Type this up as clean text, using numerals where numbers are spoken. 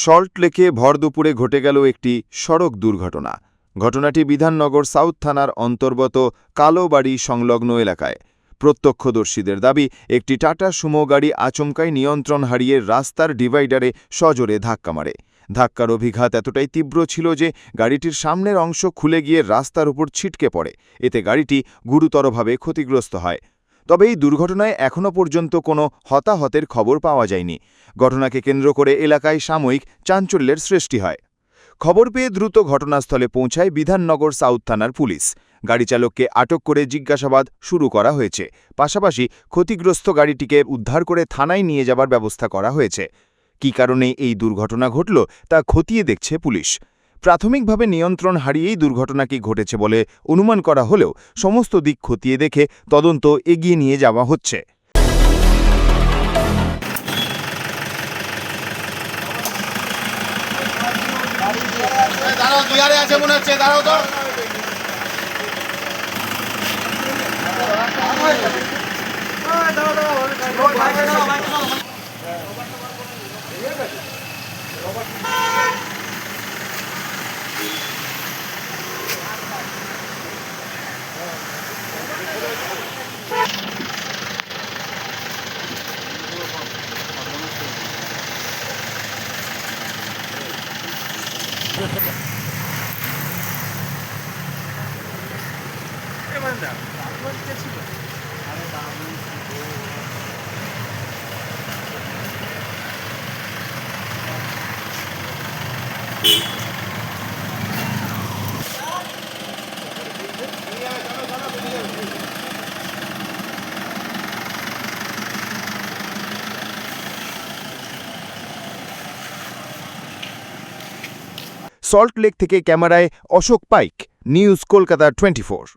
Salt লেকে ভর দুপুরে ঘটে গেল একটি সড়ক দুর্ঘটনা। ঘটনাটি বিধাননগর সাউথ থানার অন্তর্গত কালোবাড়ি সংলগ্ন এলাকায়। প্রত্যক্ষদর্শীদের দাবি, একটি টাটা সুমো গাড়ি আচমকাই নিয়ন্ত্রণ হারিয়ে রাস্তার ডিভাইডারে সজোরে ধাক্কা মারে। ধাক্কার অভিঘাত এতটাই তীব্র ছিল যে গাড়িটির সামনের অংশ খুলে গিয়ে রাস্তার উপর ছিটকে পড়ে। এতে গাড়িটি গুরুতরভাবে ক্ষতিগ্রস্ত হয়। তবে এই দুর্ঘটনায় এখনও পর্যন্ত কোনো হতাহতের খবর পাওয়া যায়নি। ঘটনাকে কেন্দ্র করে এলাকায় সাময়িক চাঞ্চল্যের সৃষ্টি হয়। খবর পেয়ে দ্রুত ঘটনাস্থলে পৌঁছায় বিধাননগর সাউথ থানার পুলিশ। গাড়ি চালককে আটক করে জিজ্ঞাসাবাদ শুরু করা হয়েছে। পাশাপাশি ক্ষতিগ্রস্ত গাড়িটিকে উদ্ধার করে থানায় নিয়ে যাবার ব্যবস্থা করা হয়েছে। কী কারণে এই দুর্ঘটনা ঘটল তা খতিয়ে দেখছে পুলিশ। প্রাথমিকভাবে নিয়ন্ত্রণ হারিয়েই দুর্ঘটনাটি ঘটেছে বলে অনুমান করা হলেও সমস্ত দিক খতিয়ে দেখে তদন্ত এগিয়ে নিয়ে যাওয়া হচ্ছে। দাঁড়াও, দুয়ারে আছে মনে হচ্ছে, দাঁড়াও তো। সল্ট লেক থেকে ক্যামেরায় অশোক পাইক, নিউজ কলকাতা 24।